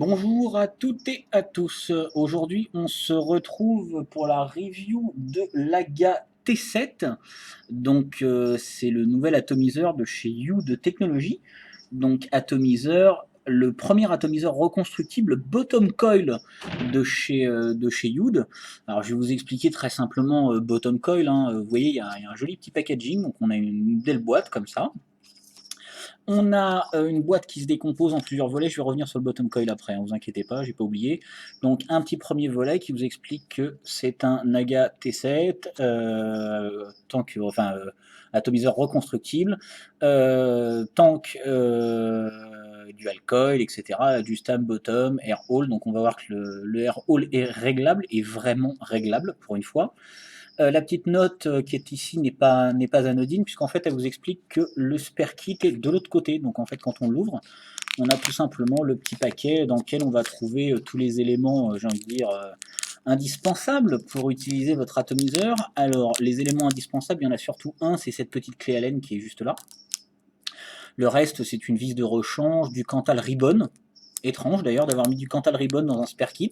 Bonjour à toutes et à tous. Aujourd'hui, on se retrouve pour la review de l'AGA T7. Donc, c'est le nouvel atomiseur de chez Youd Technologies. Donc, atomiseur, le premier atomiseur reconstructible bottom coil de chez Youd. Alors, je vais vous expliquer très simplement bottom coil, hein. Vous voyez, il y a un joli petit packaging. Donc, on a une belle boîte comme ça. On a une boîte qui se décompose en plusieurs volets. Je vais revenir sur le bottom coil après, ne vous inquiétez pas, j'ai pas oublié. Donc un petit premier volet qui vous explique que c'est un Naga T7, atomiseur reconstructible, tank dual coil, etc. Ajustable bottom, air hole. Donc on va voir que le air hole est réglable, et vraiment réglable pour une fois. La petite note qui est ici n'est pas anodine, puisqu'en fait elle vous explique que le spare kit est de l'autre côté. Donc en fait quand on l'ouvre, on a tout simplement le petit paquet dans lequel on va trouver tous les éléments, j'ai envie de dire, indispensables pour utiliser votre atomiseur. Alors les éléments indispensables, il y en a surtout un, c'est cette petite clé Allen qui est juste là. Le reste, c'est une vis de rechange, du Cantal Ribbon. Étrange d'ailleurs d'avoir mis du Cantal Ribbon dans un spare kit,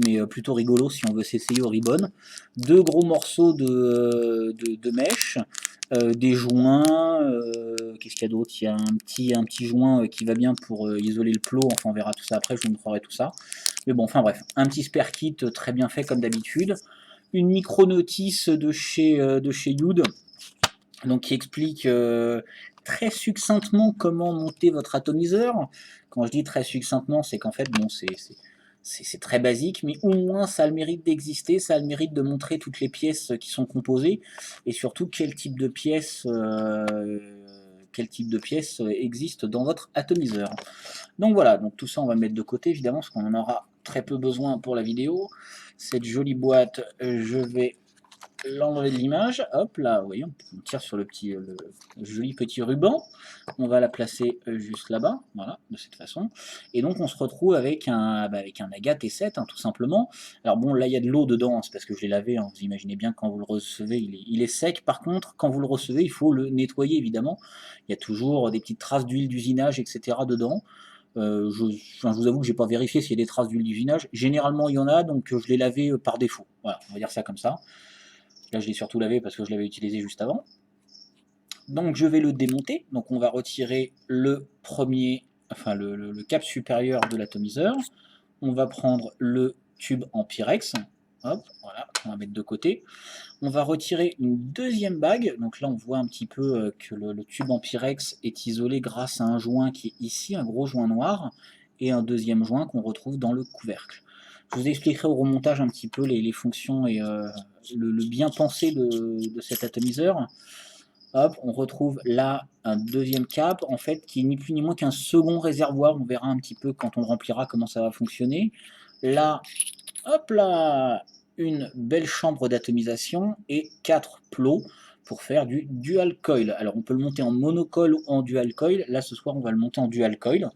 mais plutôt rigolo si on veut s'essayer au ribbon. Deux gros morceaux de mèche, des joints, qu'est-ce qu'il y a d'autre? Il y a un petit joint qui va bien pour isoler le plot, enfin on verra tout ça après, je vous montrerai tout ça. Mais bon, enfin bref, un petit spare kit très bien fait comme d'habitude. Une micro-notice de chez Youd, donc qui explique très succinctement comment monter votre atomiseur. Quand je dis très succinctement, c'est qu'en fait, bon, c'est très basique, mais au moins ça a le mérite d'exister, ça a le mérite de montrer toutes les pièces qui sont composées, et surtout quel type de pièces existe dans votre atomiseur. Donc voilà, donc tout ça on va mettre de côté évidemment, parce qu'on en aura très peu besoin pour la vidéo. Cette jolie boîte, je vais l'enlever de l'image, hop là, vous voyez, on tire sur le joli petit ruban, on va la placer juste là-bas, voilà, de cette façon, et donc on se retrouve avec un Naga T7, hein, tout simplement. Alors bon, là il y a de l'eau dedans, hein, c'est parce que je l'ai lavé, hein, vous imaginez bien que quand vous le recevez, il est sec. Par contre, quand vous le recevez, il faut le nettoyer évidemment, il y a toujours des petites traces d'huile d'usinage, etc. dedans. Je vous avoue que j'ai pas vérifié s'il y a des traces d'huile d'usinage, généralement il y en a, donc je l'ai lavé par défaut, voilà, on va dire ça comme ça. Là, je l'ai surtout lavé parce que je l'avais utilisé juste avant. Donc, je vais le démonter. Donc, on va retirer le premier, enfin le cap supérieur de l'atomiseur. On va prendre le tube en Pyrex. Hop, voilà, on va mettre de côté. On va retirer une deuxième bague. Donc là, on voit un petit peu que le tube en Pyrex est isolé grâce à un joint qui est ici, un gros joint noir, et un deuxième joint qu'on retrouve dans le couvercle. Je vous expliquerai au remontage un petit peu les fonctions et le bien pensé de cet atomiseur. Hop, on retrouve là un deuxième cap, en fait, qui est ni plus ni moins qu'un second réservoir. On verra un petit peu quand on le remplira comment ça va fonctionner. Là, hop là, une belle chambre d'atomisation et 4 plots pour faire du dual coil. Alors on peut le monter en monocoil ou en dual coil. Là ce soir on va le monter en dual coil.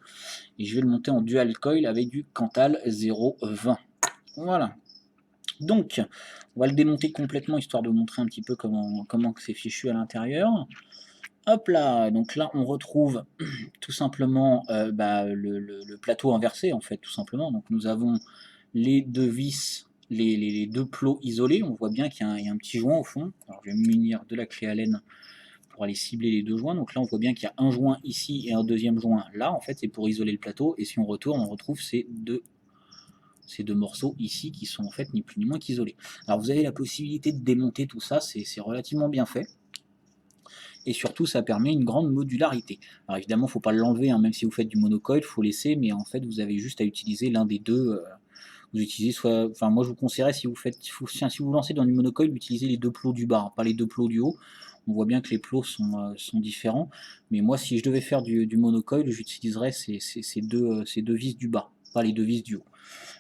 Et je vais le monter en dual coil avec du Cantal 0,20. Voilà. Donc, on va le démonter complètement, histoire de vous montrer un petit peu comment c'est fichu à l'intérieur. Hop là, donc là on retrouve tout simplement le plateau inversé, en fait, tout simplement. Donc nous avons les deux vis, les deux plots isolés. On voit bien qu'il y a un petit joint au fond. Alors je vais me munir de la clé Allen pour aller cibler les deux joints. Donc là on voit bien qu'il y a un joint ici et un deuxième joint là. En fait c'est pour isoler le plateau. Et si on retourne, on retrouve ces deux morceaux ici qui sont en fait ni plus ni moins qu'isolés. Alors vous avez la possibilité de démonter tout ça, c'est relativement bien fait. Et surtout ça permet une grande modularité. Alors évidemment il ne faut pas l'enlever, hein, même si vous faites du monocoil, il faut laisser, mais en fait vous avez juste à utiliser l'un des deux. Vous utilisez soit, enfin moi je vous conseillerais, si vous lancez dans du monocoil, d'utiliser les deux plots du bas, hein, pas les deux plots du haut. On voit bien que les plots sont différents, mais moi si je devais faire du monocoil, j'utiliserais ces deux vis du bas, pas les deux vis du haut.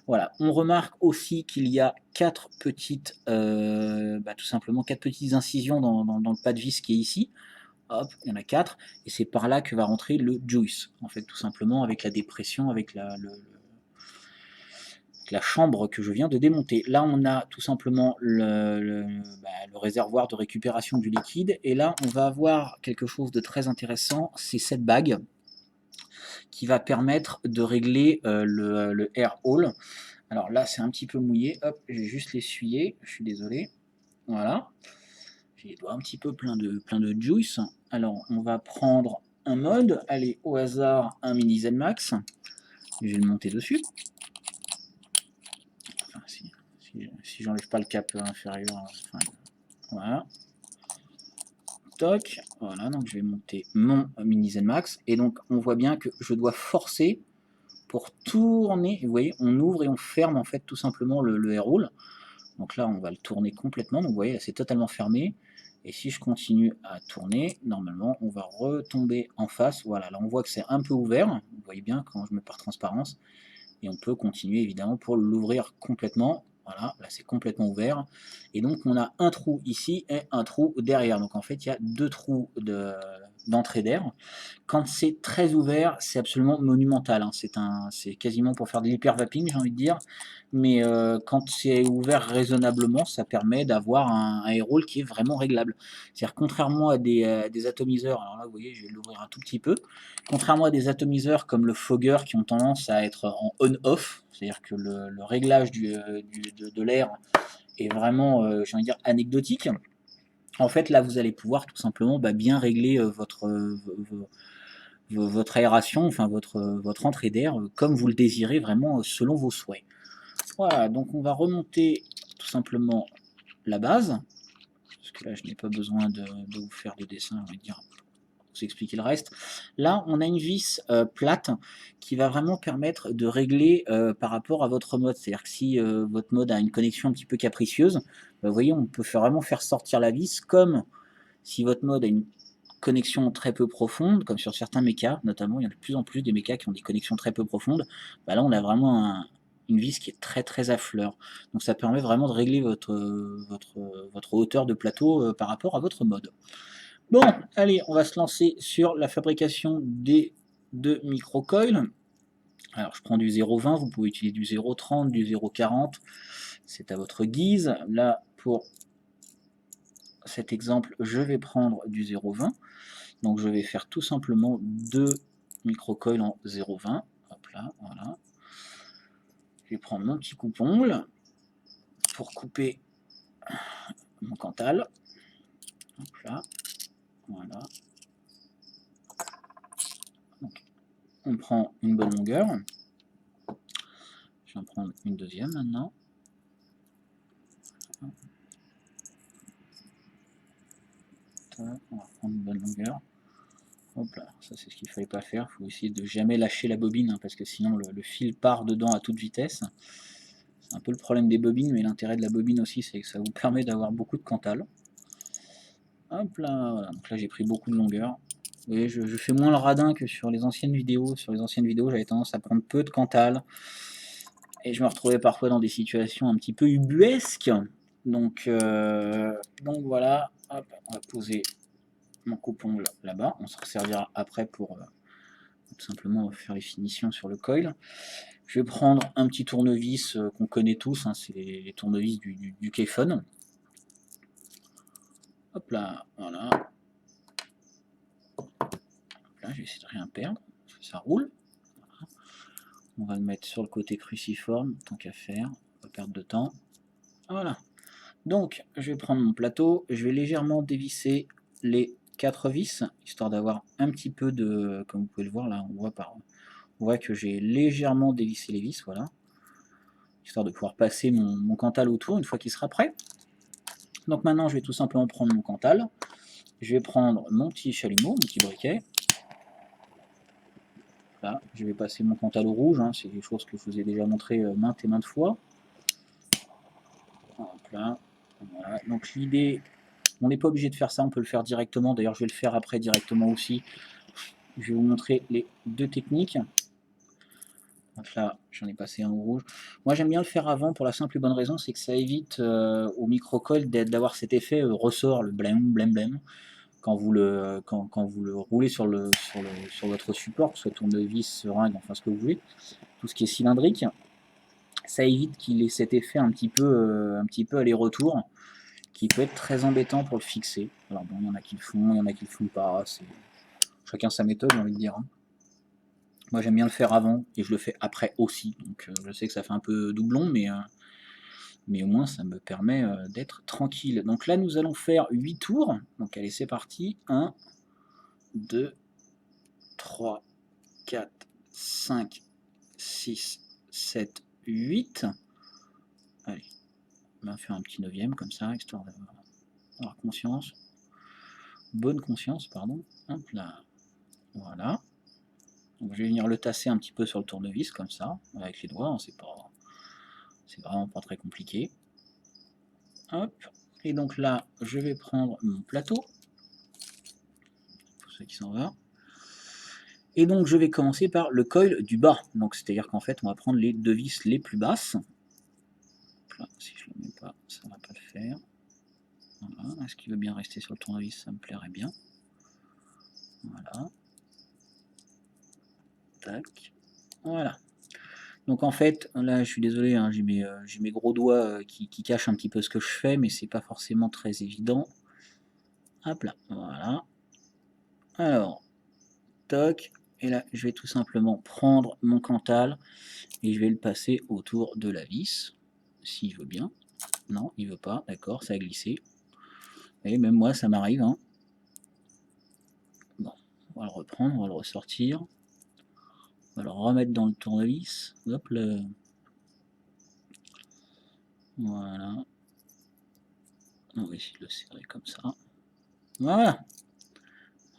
Voilà. On remarque aussi qu'il y a tout simplement quatre petites incisions dans le pas de vis qui est ici. Hop, il y en a 4, et c'est par là que va rentrer le juice, en fait, tout simplement, avec la dépression, avec la chambre que je viens de démonter. Là, on a tout simplement le réservoir de récupération du liquide, et là, on va avoir quelque chose de très intéressant, c'est cette bague. qui va permettre de régler le air hole. Alors là, c'est un petit peu mouillé. Hop, je vais juste l'essuyer. Je suis désolé. Voilà. J'ai les doigts un petit peu plein de juice. Alors, on va prendre un mode. Allez, au hasard, un mini ZenMax. Je vais le monter dessus. Enfin, si j'enlève pas le cap inférieur. Enfin, voilà. Toc. Voilà, donc je vais monter mon mini ZenMax. Et donc, on voit bien que je dois forcer pour tourner. Vous voyez, on ouvre et on ferme en fait tout simplement le air hole. Donc là, on va le tourner complètement. Donc vous voyez, là, c'est totalement fermé. Et si je continue à tourner, normalement, on va retomber en face. Voilà, là, on voit que c'est un peu ouvert. Vous voyez bien quand je mets par transparence. Et on peut continuer, évidemment, pour l'ouvrir complètement. Voilà, là, c'est complètement ouvert. Et donc, on a un trou ici et un trou derrière. Donc, en fait, il y a deux trous d'entrée d'air. Quand c'est très ouvert, c'est absolument monumental. Hein. C'est quasiment pour faire de l'hypervaping, j'ai envie de dire. Mais quand c'est ouvert raisonnablement, ça permet d'avoir un air hole qui est vraiment réglable. C'est-à-dire, contrairement à des atomiseurs, alors là, vous voyez, je vais l'ouvrir un tout petit peu. Contrairement à des atomiseurs comme le Fogger qui ont tendance à être en on-off, c'est-à-dire que le réglage de l'air est vraiment, j'ai envie de dire, anecdotique. En fait, là, vous allez pouvoir tout simplement bien régler votre aération, enfin votre entrée d'air, comme vous le désirez vraiment selon vos souhaits. Voilà, donc on va remonter tout simplement la base, parce que là je n'ai pas besoin de vous faire de dessin, on va dire, vous expliquer le reste. Là, on a une vis plate qui va vraiment permettre de régler par rapport à votre mode. C'est-à-dire que si votre mode a une connexion un petit peu capricieuse, vous voyez, on peut vraiment faire sortir la vis, comme si votre mode a une connexion très peu profonde, comme sur certains mechas, notamment, il y a de plus en plus des mechas qui ont des connexions très peu profondes. Là, on a vraiment une vis qui est très très à fleur. Donc ça permet vraiment de régler votre hauteur de plateau par rapport à votre mode. Bon, allez, on va se lancer sur la fabrication des deux microcoils. Alors, je prends du 0,20, vous pouvez utiliser du 0,30, du 0,40, c'est à votre guise. Là, pour cet exemple, je vais prendre du 0,20. Donc, je vais faire tout simplement deux microcoils en 0,20. Hop là, voilà. Je vais prendre mon petit coupe-ongle pour couper mon Cantal. Hop là, voilà. Donc, on prend une bonne longueur. Je vais en prendre une deuxième maintenant. On va prendre une bonne longueur. Hop là, ça c'est ce qu'il ne fallait pas faire. Il faut essayer de jamais lâcher la bobine, hein, parce que sinon le fil part dedans à toute vitesse. C'est un peu le problème des bobines, mais l'intérêt de la bobine aussi, c'est que ça vous permet d'avoir beaucoup de Cantal. Hop là, voilà. Donc là j'ai pris beaucoup de longueur. Vous voyez, je fais moins le radin que sur les anciennes vidéos. Sur les anciennes vidéos, j'avais tendance à prendre peu de Cantal. Et je me retrouvais parfois dans des situations un petit peu ubuesques. Donc voilà, hop, on va poser mon coupe-ongle là-bas. On se resservira après pour tout simplement faire les finitions sur le coil. Je vais prendre un petit tournevis qu'on connaît tous, hein, c'est les tournevis du Kayfun. Hop là, voilà. Hop là, je vais essayer de rien perdre, parce que ça roule. Voilà. On va le mettre sur le côté cruciforme, tant qu'à faire, pas perdre de temps. Voilà. Donc, je vais prendre mon plateau, je vais légèrement dévisser les 4 vis, histoire d'avoir un petit peu de, comme vous pouvez le voir là, on voit que j'ai légèrement dévissé les vis, voilà, histoire de pouvoir passer mon Cantal autour une fois qu'il sera prêt. Donc maintenant, je vais tout simplement prendre mon Cantal, je vais prendre mon petit chalumeau, mon petit briquet. Là, je vais passer mon Cantal au rouge, hein, c'est quelque chose que je vous ai déjà montré maintes et maintes fois. Hop là, voilà. Donc l'idée, on n'est pas obligé de faire ça, on peut le faire directement, d'ailleurs je vais le faire après directement aussi. Je vais vous montrer les deux techniques. Donc là, j'en ai passé un au rouge. Moi, j'aime bien le faire avant pour la simple et bonne raison, c'est que ça évite au microcoil d'avoir cet effet ressort, le blême, blême, blême, quand vous le roulez sur votre support, que ce soit tournevis, seringue, enfin ce que vous voulez, tout ce qui est cylindrique. Ça évite qu'il ait cet effet un petit peu aller-retour, qui peut être très embêtant pour le fixer. Alors bon, il y en a qui le font, il y en a qui le font pas. Chacun sa méthode, j'ai envie de dire. Hein. Moi j'aime bien le faire avant et je le fais après aussi. Donc je sais que ça fait un peu doublon, mais au moins ça me permet d'être tranquille. Donc là nous allons faire 8 tours. Donc allez c'est parti. 1, 2, 3, 4, 5, 6, 7, 8. Allez, on va faire un petit 9e comme ça, histoire d'avoir conscience. Bonne conscience, pardon. Hop là. Voilà. Donc je vais venir le tasser un petit peu sur le tournevis comme ça, avec les doigts, hein, c'est vraiment pas très compliqué. Hop. Et donc là, je vais prendre mon plateau, pour ceux qui s'en vont. Et donc je vais commencer par le coil du bas. Donc c'est-à-dire qu'en fait, on va prendre les deux vis les plus basses. Là, si je le mets pas, ça va pas le faire. Voilà. Est-ce qu'il veut bien rester sur le tournevis? Ça me plairait bien. Voilà. Tac. Voilà. Donc en fait, là je suis désolé, hein, j'ai mes gros doigts qui cachent un petit peu ce que je fais, mais c'est pas forcément très évident. Hop là, voilà. Alors, toc, et là je vais tout simplement prendre mon Cantal et je vais le passer autour de la vis, s'il veut bien. Non, il veut pas, d'accord, ça a glissé. Et même moi ça m'arrive. Hein. Bon, on va le reprendre, on va le ressortir. On va le remettre dans le tournevis. Hop là. Voilà. On va essayer de le serrer comme ça. Voilà.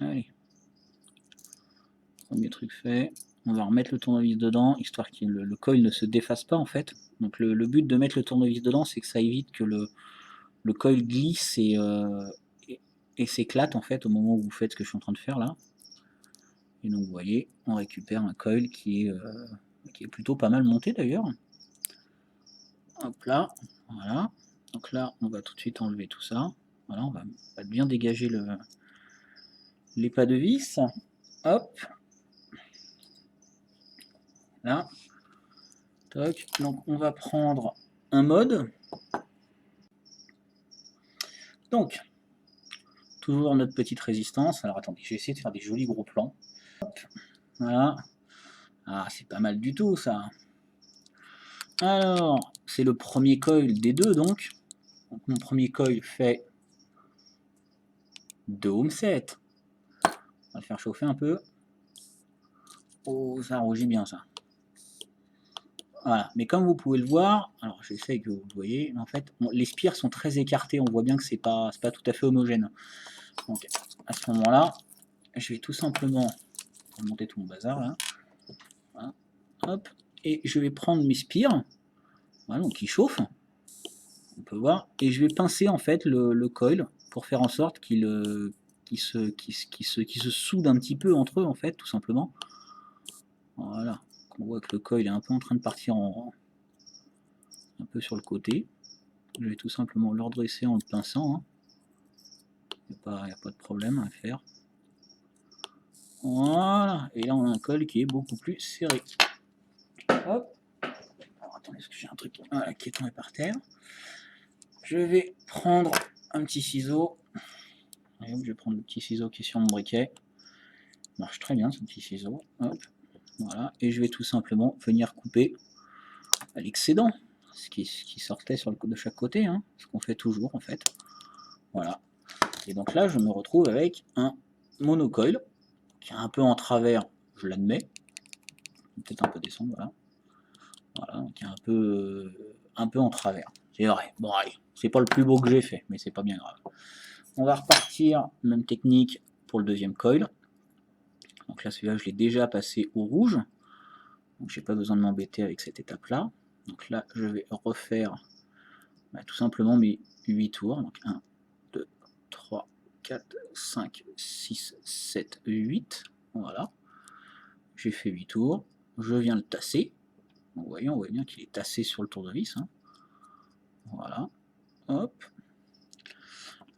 Allez. Premier truc fait. On va remettre le tournevis dedans, histoire que le coil ne se défasse pas en fait. Donc le but de mettre le tournevis dedans, c'est que ça évite que le coil glisse et s'éclate en fait au moment où vous faites ce que je suis en train de faire là. Et donc vous voyez, on récupère un coil qui est plutôt pas mal monté d'ailleurs. Hop là, voilà. Donc là, on va tout de suite enlever tout ça. Voilà, on va bien dégager les pas de vis. Hop. Là. Toc. Donc on va prendre un mode. Donc, toujours notre petite résistance. Alors attendez, je vais essayer de faire des jolis gros plans. Hop. Voilà. Ah, c'est pas mal du tout ça. Alors, c'est le premier coil des deux donc. Donc mon premier coil fait 2 ohm 7. On va le faire chauffer un peu. Oh, ça rougit bien ça. Voilà, mais comme vous pouvez le voir, alors j'essaie que vous le voyez, en fait, les spires sont très écartés, on voit bien que c'est pas tout à fait homogène. Donc à ce moment-là, je vais tout simplement remonter tout mon bazar là. Voilà. Hop, et je vais prendre mes spires, voilà, donc ils chauffent, on peut voir, et je vais pincer en fait le coil pour faire en sorte qu'il se soude un petit peu entre eux en fait, tout simplement. Voilà, on voit que le coil est un peu en train de partir un peu sur le côté. Je vais tout simplement le redresser en le pinçant. Hein. Il n'y a pas de problème à faire. Voilà, et là on a un col qui est beaucoup plus serré. Hop. Alors attendez, est-ce que j'ai un truc voilà, qui est tombé par terre. Je vais prendre un petit ciseau. Et hop, je vais prendre le petit ciseau qui est sur mon briquet. Il marche très bien ce petit ciseau. Hop. Voilà, et je vais tout simplement venir couper l'excédent, ce qui sortait de chaque côté, hein, ce qu'on fait toujours en fait. Voilà. Et donc là, je me retrouve avec un monocoil qui est un peu en travers, je l'admets. Peut-être un peu descendre, voilà. Voilà, qui est un peu en travers. C'est vrai. Bon, allez, c'est pas le plus beau que j'ai fait, mais c'est pas bien grave. On va repartir, même technique pour le deuxième coil. Donc là, celui-là, je l'ai déjà passé au rouge. Donc j'ai pas besoin de m'embêter avec cette étape-là. Donc là, je vais refaire tout simplement mes 8 tours. Donc 1, 2, 3, 4, 5, 6, 7, 8. Voilà. J'ai fait 8 tours. Je viens le tasser. Vous voyez, on voit bien qu'il est tassé sur le tournevis. Hein. Voilà. Hop.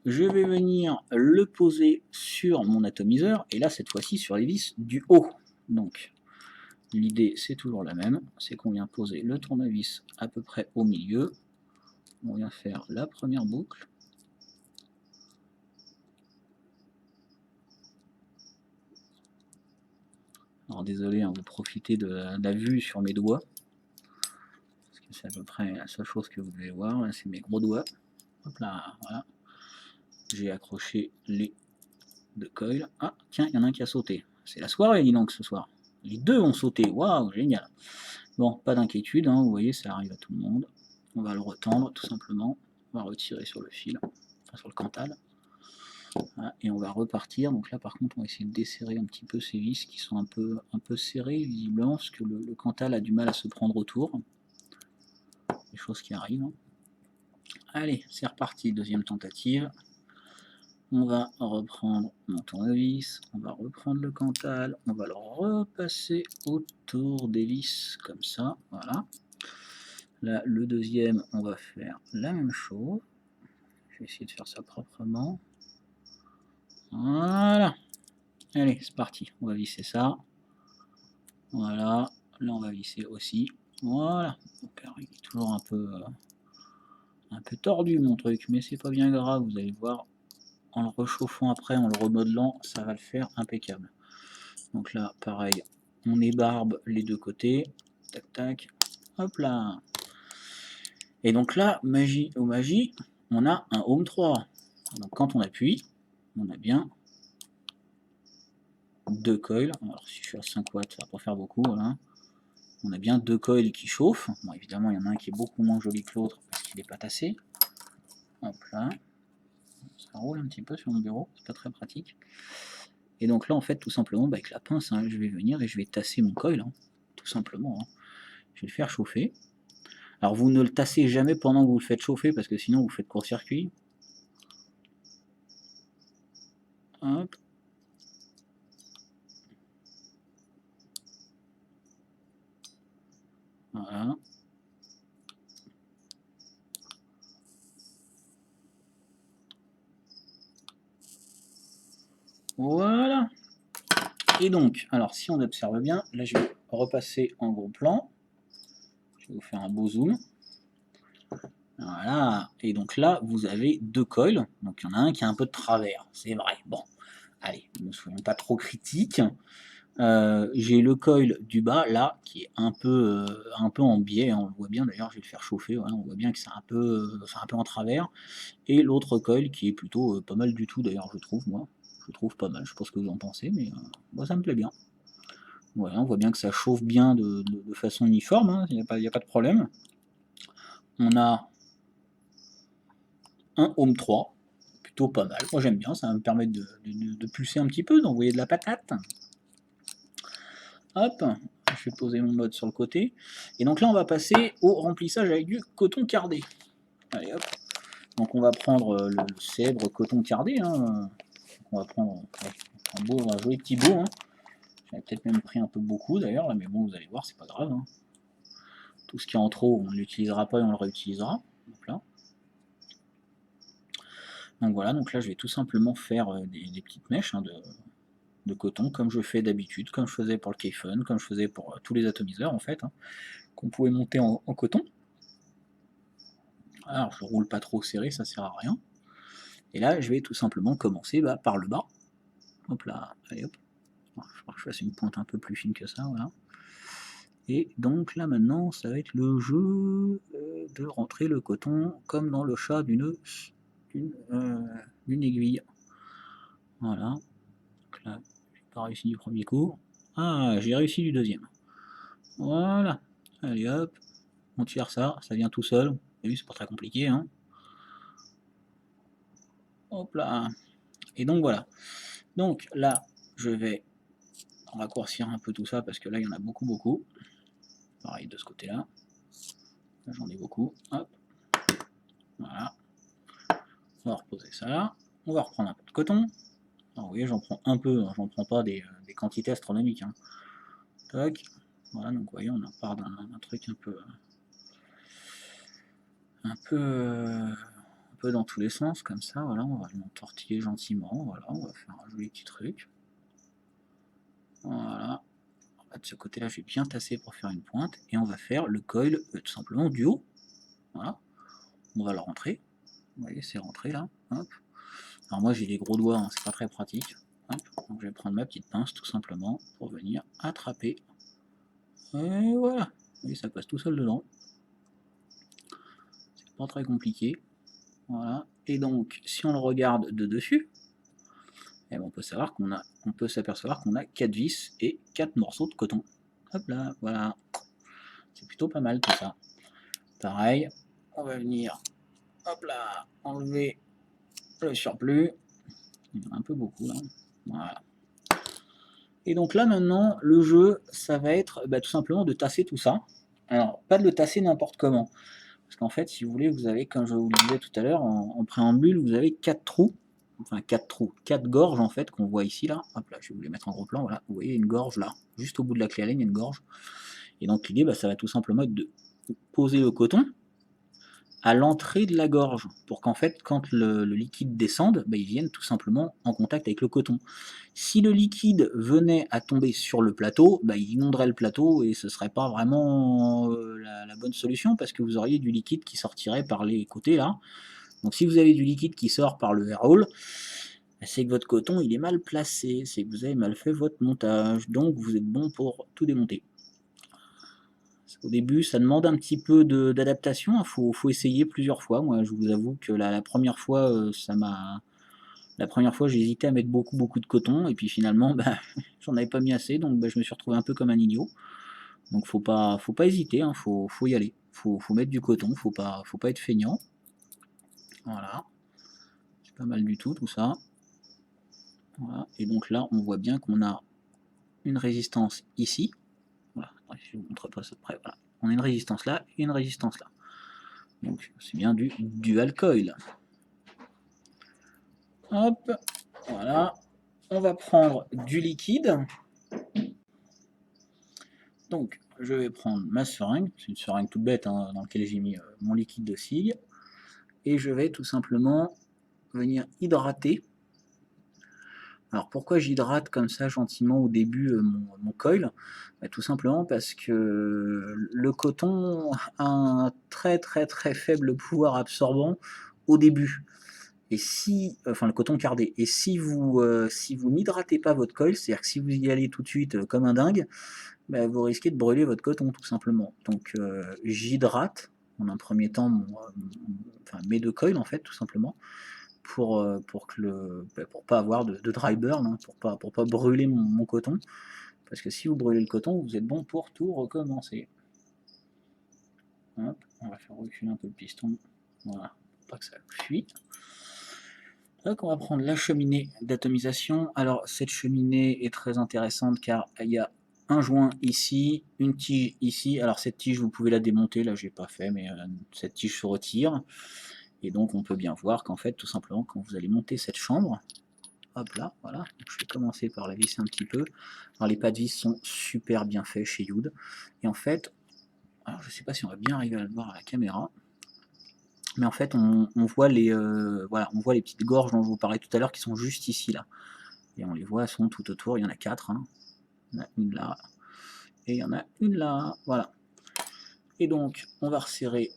Je vais venir le poser sur mon atomiseur. Et là, cette fois-ci, sur les vis du haut. Donc, l'idée, c'est toujours la même. C'est qu'on vient poser le tournevis à peu près au milieu. On vient faire la première boucle. Alors désolé, hein, vous profitez de la vue sur mes doigts. Parce que c'est à peu près la seule chose que vous devez voir, là, c'est mes gros doigts. Hop là, voilà. J'ai accroché les deux coils. Ah, tiens, il y en a un qui a sauté. C'est la soirée, dis donc, ce soir. Les deux ont sauté, waouh, génial. Bon, pas d'inquiétude, hein, vous voyez, ça arrive à tout le monde. On va le retendre, tout simplement. On va retirer sur le fil, enfin sur le cantal. Voilà, et on va repartir. Donc là, par contre, on va essayer de desserrer un petit peu ces vis qui sont un peu serrées, visiblement, parce que le cantal a du mal à se prendre autour. Des choses qui arrivent. Allez, c'est reparti, deuxième tentative. On va reprendre mon tournevis, on va reprendre le cantal, on va le repasser autour des vis, comme ça, voilà. Là, le deuxième, on va faire la même chose. Je vais essayer de faire ça proprement. Voilà. Allez, c'est parti, on va visser ça. Voilà, là on va visser aussi. Voilà. Donc, alors, il est toujours un peu tordu mon truc, mais c'est pas bien grave, vous allez voir. En le réchauffant après, en le remodelant, ça va le faire impeccable. Donc là, pareil, on ébarbe les deux côtés. Tac, tac. Hop là. Et donc là, magie au magie, on a un Home 3. Donc quand on appuie, on a bien deux coils. Alors si je suis à 5 watts, ça va pas faire beaucoup. Voilà. On a bien deux coils qui chauffent. Bon, évidemment, il y en a un qui est beaucoup moins joli que l'autre parce qu'il n'est pas tassé. Hop là. Ça roule un petit peu sur mon bureau, c'est pas très pratique. Et donc là, en fait, tout simplement, avec la pince, hein, je vais venir et je vais tasser mon coil, hein, tout simplement. Hein. Je vais le faire chauffer. Alors vous ne le tassez jamais pendant que vous le faites chauffer, parce que sinon vous faites court-circuit. Hop. Voilà. Voilà. Et donc, alors si on observe bien, là je vais repasser en gros plan. Je vais vous faire un beau zoom. Voilà. Et donc là, vous avez deux coils. Donc il y en a un qui a un peu de travers, c'est vrai. Bon, allez, ne soyons pas trop critiques. J'ai le coil du bas là qui est un peu en biais, hein, on le voit bien d'ailleurs, je vais le faire chauffer, voilà, on voit bien que c'est un peu en travers, et l'autre coil qui est plutôt pas mal du tout d'ailleurs, je trouve, moi, je trouve pas mal, je sais pas ce que vous en pensez, mais moi ça me plaît bien. Voilà, on voit bien que ça chauffe bien de façon uniforme, hein, il n'y a pas de problème. On a un Home 3, plutôt pas mal, moi j'aime bien, ça va me permettre de pulser un petit peu, d'envoyer de la patate. Hop, je vais poser mon mode sur le côté. Et donc là, on va passer au remplissage avec du coton cardé. Allez hop. Donc on va prendre le célèbre coton cardé. Hein. On va prendre un joli petit beau. Hein. J'avais peut-être même pris un peu beaucoup d'ailleurs, là, mais bon, vous allez voir, c'est pas grave. Hein. Tout ce qui est en trop, on ne l'utilisera pas et on le réutilisera. Donc là. Donc voilà, donc là, je vais tout simplement faire des petites mèches, hein, de coton, comme je fais d'habitude, comme je faisais pour le Kayfun, comme je faisais pour tous les atomiseurs en fait, hein, qu'on pouvait monter en coton. Alors je roule pas trop serré, ça sert à rien. Et là je vais tout simplement commencer par le bas. Hop là, allez hop. Alors, je crois que je fasse une pointe un peu plus fine que ça, voilà. Et donc là maintenant ça va être le jeu de rentrer le coton comme dans le chat d'une aiguille. Voilà. Donc là, j'ai pas réussi du premier coup. Ah, j'ai réussi du deuxième. Voilà. Allez hop, on tire ça, ça vient tout seul. Vous avez vu, c'est pas très compliqué, hein. Hop là. Et donc voilà. Donc là, je vais raccourcir un peu tout ça parce que là, il y en a beaucoup. Pareil de ce côté-là. Là, j'en ai beaucoup. Hop. Voilà. On va reposer ça là. On va reprendre un peu de coton. Alors, vous voyez, j'en prends un peu, hein, j'en prends pas des quantités astronomiques. Hein. Tac. Voilà, donc vous voyez, on en part d'un truc un peu dans tous les sens, comme ça. Voilà, on va l'entortiller gentiment. Voilà, on va faire un joli petit truc. Voilà. De ce côté-là, je vais bien tasser pour faire une pointe. Et on va faire le coil tout simplement du haut. Voilà. On va le rentrer. Vous voyez, c'est rentré là. Hop. Alors moi, j'ai des gros doigts, hein, c'est pas très pratique. Hop, donc je vais prendre ma petite pince tout simplement pour venir attraper. Et voilà, et ça passe tout seul dedans. C'est pas très compliqué. Voilà. Et donc, si on le regarde de dessus, eh ben, on peut s'apercevoir qu'on a 4 vis et 4 morceaux de coton. Hop là, voilà. C'est plutôt pas mal tout ça. Pareil, on va venir, hop là, enlever le surplus. Il y en a un peu beaucoup là. Voilà. Et donc là maintenant, le jeu, ça va être tout simplement de tasser tout ça. Alors, pas de le tasser n'importe comment. Parce qu'en fait, si vous voulez, vous avez, comme je vous le disais tout à l'heure, en préambule, vous avez 4 trous. Enfin, 4 trous, 4 gorges en fait, qu'on voit ici là. Hop là, je vais vous les mettre en gros plan. Voilà, vous voyez une gorge là, juste au bout de la clairière, il y a une gorge. Et donc l'idée, ça va tout simplement être de poser le coton à l'entrée de la gorge, pour qu'en fait, quand le liquide descende, il vienne tout simplement en contact avec le coton. Si le liquide venait à tomber sur le plateau, il inonderait le plateau et ce ne serait pas vraiment la bonne solution, parce que vous auriez du liquide qui sortirait par les côtés là. Donc si vous avez du liquide qui sort par le air hole, c'est que votre coton il est mal placé, c'est que vous avez mal fait votre montage, donc vous êtes bon pour tout démonter. Au début, ça demande un petit peu d'adaptation, il faut essayer plusieurs fois. Moi, je vous avoue que la première fois, j'ai hésité à mettre beaucoup de coton, et puis finalement, j'en avais pas mis assez, donc je me suis retrouvé un peu comme un idiot. Donc faut pas hésiter, hein, faut y aller. Faut mettre du coton, faut pas être feignant. Voilà, c'est pas mal du tout ça. Voilà. Et donc là, on voit bien qu'on a une résistance ici. Voilà, je vous montre pas ça de près. Voilà. On a une résistance là et une résistance là. Donc c'est bien du dual coil. Hop, voilà. On va prendre du liquide. Donc je vais prendre ma seringue, c'est une seringue toute bête hein, dans laquelle j'ai mis mon liquide de scie. Et je vais tout simplement venir hydrater. Alors pourquoi j'hydrate comme ça gentiment au début mon coil? Tout simplement parce que le coton a un très faible pouvoir absorbant au début. Et si, enfin le coton cardé, et si vous n'hydratez pas votre coil, c'est-à-dire que si vous y allez tout de suite comme un dingue, vous risquez de brûler votre coton tout simplement. Donc j'hydrate en un premier temps mes deux coils en fait tout simplement, pour pas avoir de dry burn, hein, pour pas brûler mon coton, parce que si vous brûlez le coton, vous êtes bon pour tout recommencer. Hop, on va faire reculer un peu le piston, voilà, pour pas que ça fuit. Donc on va prendre la cheminée d'atomisation. Alors cette cheminée est très intéressante car il y a un joint ici, une tige ici. Alors cette tige vous pouvez la démonter, là j'ai pas fait, mais cette tige se retire. Et donc on peut bien voir qu'en fait tout simplement quand vous allez monter cette chambre, hop là, voilà, donc je vais commencer par la visser un petit peu. Alors les pas de vis sont super bien faits chez Youd. Et en fait, alors je sais pas si on va bien arriver à le voir à la caméra, mais en fait on voit voilà, on voit les petites gorges dont je vous parlais tout à l'heure qui sont juste ici là. Et on les voit, elles sont tout autour, il y en a 4, hein. Il y en a une là, et il y en a une là, voilà. Et donc on va resserrer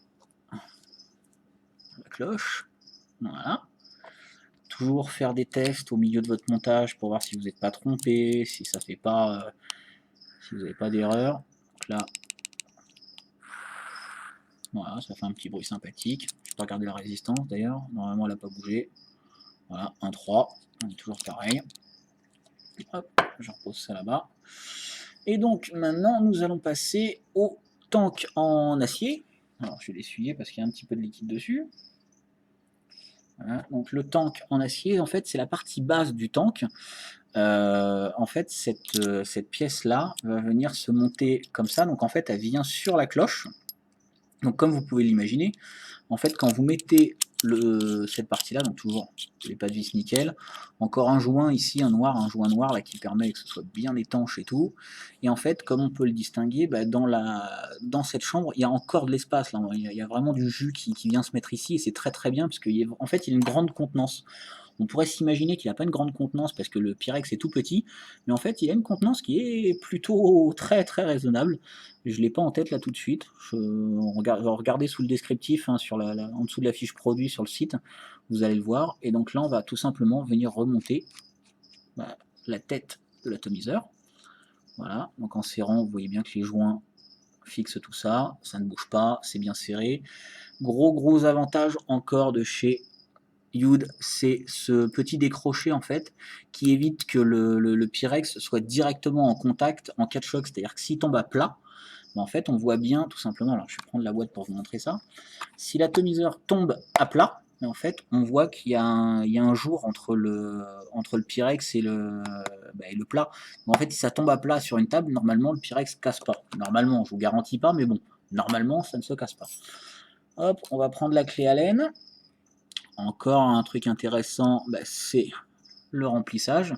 la cloche, voilà. Toujours faire des tests au milieu de votre montage pour voir si vous n'êtes pas trompé, si ça fait pas, si vous n'avez pas d'erreur. Donc là, voilà, ça fait un petit bruit sympathique. Je peux regarder la résistance d'ailleurs, normalement elle n'a pas bougé. Voilà, 1,3, on est toujours pareil. Hop, je repose ça là-bas. Et donc maintenant nous allons passer au tank en acier. Alors je vais l'essuyer parce qu'il y a un petit peu de liquide dessus. Voilà, donc le tank en acier, en fait, c'est la partie basse du tank. En fait, cette pièce-là va venir se monter comme ça. Donc en fait, elle vient sur la cloche. Donc comme vous pouvez l'imaginer, en fait, quand vous mettez cette partie-là, donc toujours les pas de vis nickel, encore un joint ici, un joint noir là qui permet que ce soit bien étanche et tout. Et en fait, comme on peut le distinguer, dans cette chambre, il y a encore de l'espace là. Il y a vraiment du jus qui vient se mettre ici et c'est très bien parce qu'en fait, il y a une grande contenance. On pourrait s'imaginer qu'il n'a pas une grande contenance parce que le Pyrex est tout petit, mais en fait il a une contenance qui est plutôt très raisonnable. Je ne l'ai pas en tête là tout de suite. Regardez sous le descriptif, hein, en dessous de la fiche produit sur le site, vous allez le voir. Et donc là on va tout simplement venir remonter la tête de l'atomiseur. Voilà, donc en serrant, vous voyez bien que les joints fixent tout ça, ça ne bouge pas, c'est bien serré. Gros avantage encore de chez Youd, c'est ce petit décroché en fait qui évite que le Pyrex soit directement en contact en cas de choc, c'est-à-dire que s'il tombe à plat, en fait on voit bien tout simplement, alors je vais prendre la boîte pour vous montrer ça, si l'atomiseur tombe à plat, en fait on voit qu'il y a un jour entre le Pyrex et le plat. En fait si ça tombe à plat sur une table, normalement le Pyrex casse pas. Normalement, je vous garantis pas, mais bon, normalement ça ne se casse pas. Hop, on va prendre la clé Allen. Encore un truc intéressant, c'est le remplissage.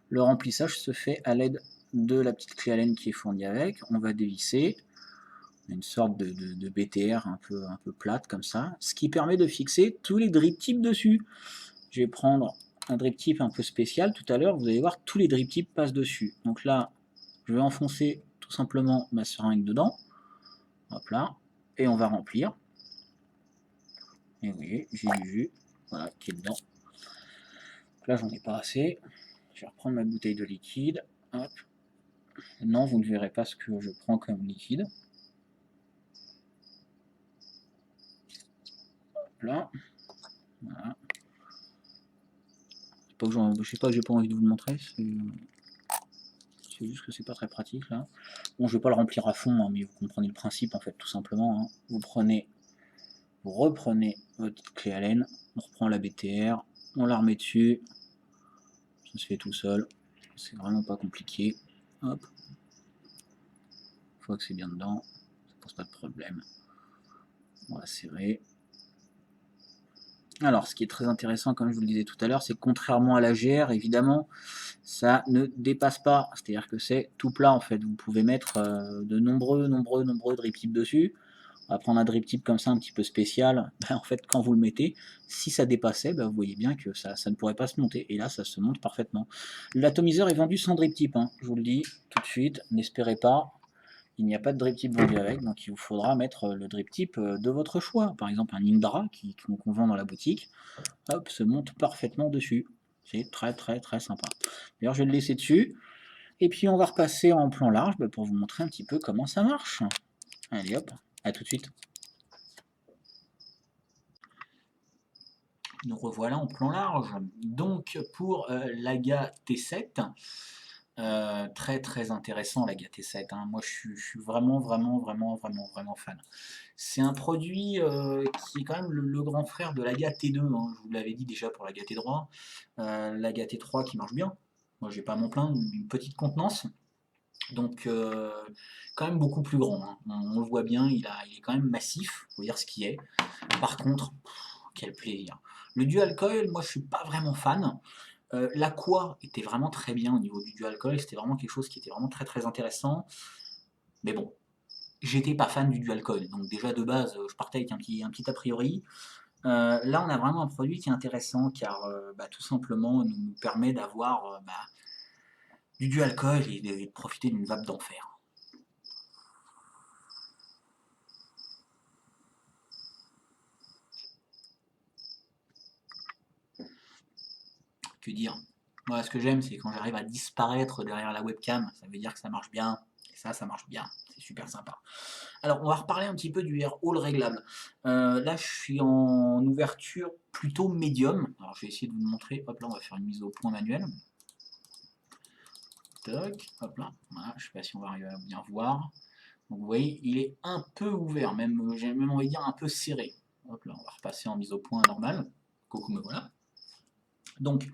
Le remplissage se fait à l'aide de la petite clé Allen qui est fournie avec. On va dévisser une sorte de BTR un peu plate comme ça, ce qui permet de fixer tous les drip tips dessus. Je vais prendre un drip tip un peu spécial tout à l'heure, vous allez voir tous les drip tips passent dessus. Donc là, je vais enfoncer tout simplement ma seringue dedans, hop là, et on va remplir. Et vous voyez, j'ai du jus, voilà, qui est dedans. Donc là, j'en ai pas assez. Je vais reprendre ma bouteille de liquide. Hop. Non, vous ne verrez pas ce que je prends comme liquide. Hop là. Voilà. Je sais pas que j'ai pas envie de vous le montrer. C'est juste que c'est pas très pratique là. Bon, je vais pas le remplir à fond, hein, mais vous comprenez le principe en fait, tout simplement. Hein. Vous reprenez votre clé Allen, on reprend la BTR, on la remet dessus. Ça se fait tout seul. C'est vraiment pas compliqué. Hop. Une fois que c'est bien dedans, ça pose pas de problème. On va serrer. Alors, ce qui est très intéressant, comme je vous le disais tout à l'heure, c'est que contrairement à la GR, évidemment, ça ne dépasse pas. C'est-à-dire que c'est tout plat, en fait. Vous pouvez mettre de nombreux drip tips dessus. On va prendre un drip tip comme ça, un petit peu spécial. En fait, quand vous le mettez, si ça dépassait, vous voyez bien que ça ne pourrait pas se monter. Et là, ça se monte parfaitement. L'atomiseur est vendu sans drip tip, hein. Je vous le dis tout de suite. N'espérez pas. Il n'y a pas de drip tip vendu avec, donc il vous faudra mettre le drip tip de votre choix. Par exemple, un Indra qu'on vend dans la boutique, hop, se monte parfaitement dessus. C'est très sympa. D'ailleurs, je vais le laisser dessus. Et puis, on va repasser en plan large pour vous montrer un petit peu comment ça marche. Allez, hop, à tout de suite. Nous revoilà en plan large. Donc, pour l'AGA T7, très intéressant l'AGA T7. Hein. Moi, je suis vraiment fan. C'est un produit qui est quand même le grand frère de l'AGA T2. Hein. Je vous l'avais dit déjà pour l'AGA T3. L'AGA T3 qui marche bien. Moi, j'ai pas à m'en plaindre, une petite contenance. Donc, quand même beaucoup plus grand. Hein. On le voit bien, il est quand même massif, faut dire ce qui est. Par contre, quel plaisir. Le dual coil, moi, je suis pas vraiment fan. L'Aqua était vraiment très bien au niveau du dual coil, c'était vraiment quelque chose qui était vraiment très intéressant. Mais bon, j'étais pas fan du dual coil, donc déjà de base, je partais avec un petit a priori. Là, on a vraiment un produit qui est intéressant car tout simplement nous permet d'avoir du dual coil et de profiter d'une vape d'enfer. Que dire? Moi, ce que j'aime, c'est quand j'arrive à disparaître derrière la webcam, ça veut dire que ça marche bien. Et ça marche bien. C'est super sympa. Alors, on va reparler un petit peu du air all réglable. Là, je suis en ouverture plutôt médium. Alors, je vais essayer de vous le montrer. Hop là, on va faire une mise au point manuelle. Toc, hop là. Voilà, je ne sais pas si on va arriver à bien voir. Donc, vous voyez, il est un peu ouvert, j'ai même envie de dire un peu serré. Hop là, on va repasser en mise au point normale. Coucou, me voilà. Donc,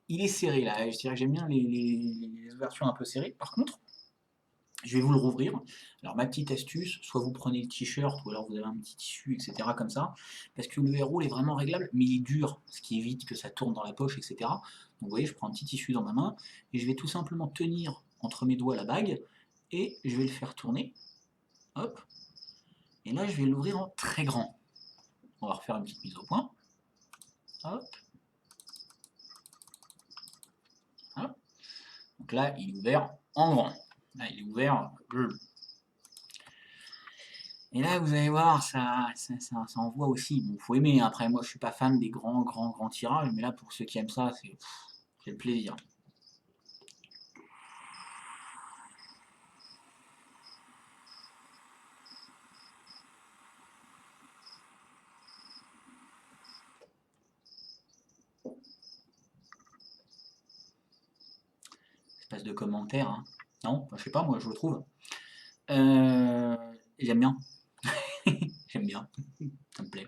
il est serré là, je dirais que j'aime bien les ouvertures un peu serrées. Par contre, je vais vous le rouvrir. Alors ma petite astuce, soit vous prenez le t-shirt ou alors vous avez un petit tissu, etc. comme ça, parce que le air roll est vraiment réglable, mais il est dur, ce qui évite que ça tourne dans la poche, etc. Donc vous voyez, je prends un petit tissu dans ma main et je vais tout simplement tenir entre mes doigts la bague et je vais le faire tourner. Hop. Et là, je vais l'ouvrir en très grand. On va refaire une petite mise au point. Hop. Hop. Donc là, il est ouvert en grand. Là, il est ouvert. Et là, vous allez voir, ça envoie aussi. Bon, faut aimer. Après, moi, je suis pas fan des grands tirages, mais là, pour ceux qui aiment ça, c'est le plaisir. Espèce de commentaire, hein. Non, enfin, je sais pas, moi je le trouve. J'aime bien. J'aime bien. Ça me plaît.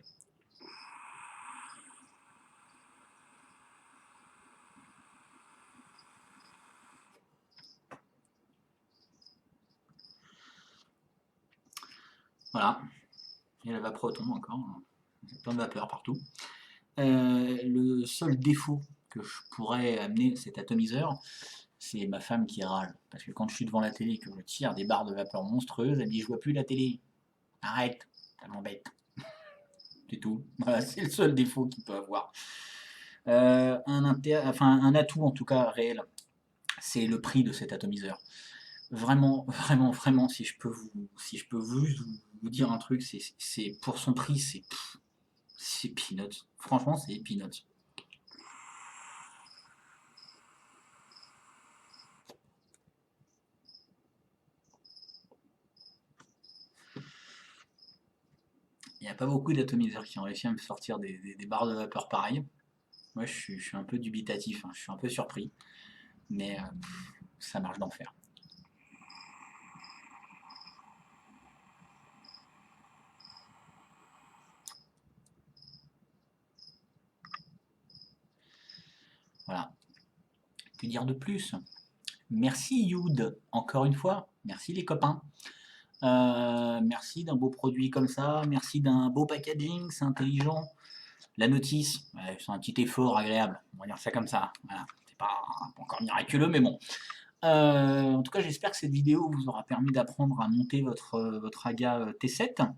Voilà. Et la vapeur tombe encore. Il y a plein de vapeur partout. Le seul défaut que je pourrais amener cet atomiseur, c'est ma femme qui râle. Parce que quand je suis devant la télé et que je tire des barres de vapeur monstrueuses, elle me dit je vois plus la télé. Arrête, ça m'embête. C'est tout. Voilà, c'est le seul défaut qu'il peut avoir. Un atout en tout cas réel, c'est le prix de cet atomiseur. Vraiment, vraiment, vraiment, si je peux vous dire un truc, c'est pour son prix, c'est peanuts. Franchement, c'est peanuts. Il n'y a pas beaucoup d'atomiseurs qui ont réussi à me sortir des barres de vapeur pareilles. Moi, je suis un peu dubitatif, hein, je suis un peu surpris, mais ça marche d'enfer. Voilà. Que dire de plus? Merci Youd, encore une fois. Merci les copains. Merci d'un beau produit comme ça. Merci d'un beau packaging, c'est intelligent. La notice, ouais, c'est un petit effort agréable. On va dire ça comme ça. Voilà. C'est pas encore miraculeux, mais bon. En tout cas, j'espère que cette vidéo vous aura permis d'apprendre à monter votre AGA T7.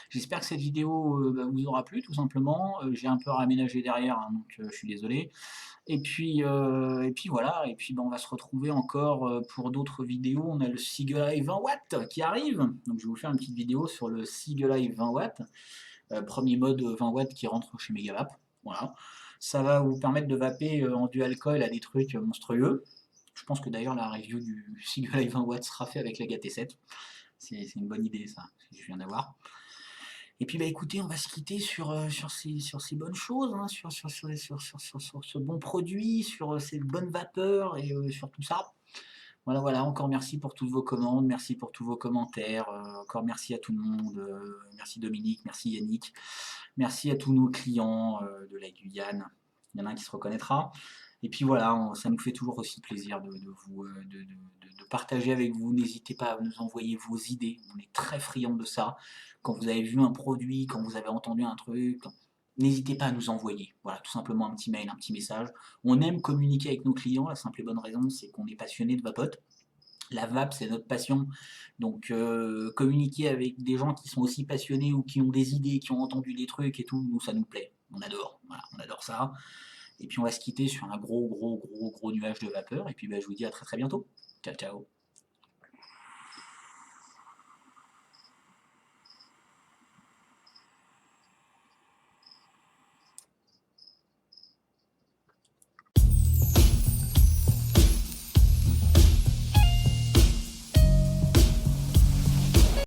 J'espère que cette vidéo vous aura plu, tout simplement. J'ai un peu raménagé derrière, hein, donc je suis désolé. Et puis voilà, et puis ben, on va se retrouver encore pour d'autres vidéos. On a le Seagull 20 watts qui arrive, donc je vais vous faire une petite vidéo sur le Seagull 20 watts, premier mode 20 watts qui rentre chez Megavap. Voilà. Ça va vous permettre de vaper en dual coil à des trucs monstrueux. Je pense que d'ailleurs la review du Seagull 20 watts sera faite avec la GT7. C'est une bonne idée ça, je viens d'avoir. Et puis bah écoutez, on va se quitter sur ces bonnes choses, hein, sur ce bon produit, sur ces bonnes vapeurs et sur tout ça. Voilà, voilà, encore merci pour toutes vos commandes, merci pour tous vos commentaires, encore merci à tout le monde, merci Dominique, merci Yannick, merci à tous nos clients de la Guyane, il y en a un qui se reconnaîtra. Et puis voilà, ça nous fait toujours aussi plaisir de partager avec vous. N'hésitez pas à nous envoyer vos idées, on est très friands de ça. Quand vous avez vu un produit, quand vous avez entendu un truc, n'hésitez pas à nous envoyer. Voilà, tout simplement un petit mail, un petit message. On aime communiquer avec nos clients, la simple et bonne raison, c'est qu'on est passionné de vapote. La vape, c'est notre passion. Donc, communiquer avec des gens qui sont aussi passionnés ou qui ont des idées, qui ont entendu des trucs et tout, nous, ça nous plaît. On adore. Voilà, on adore ça. Et puis, on va se quitter sur un gros, gros, gros, gros nuage de vapeur. Et puis, bah, je vous dis à très, très bientôt. Ciao, ciao.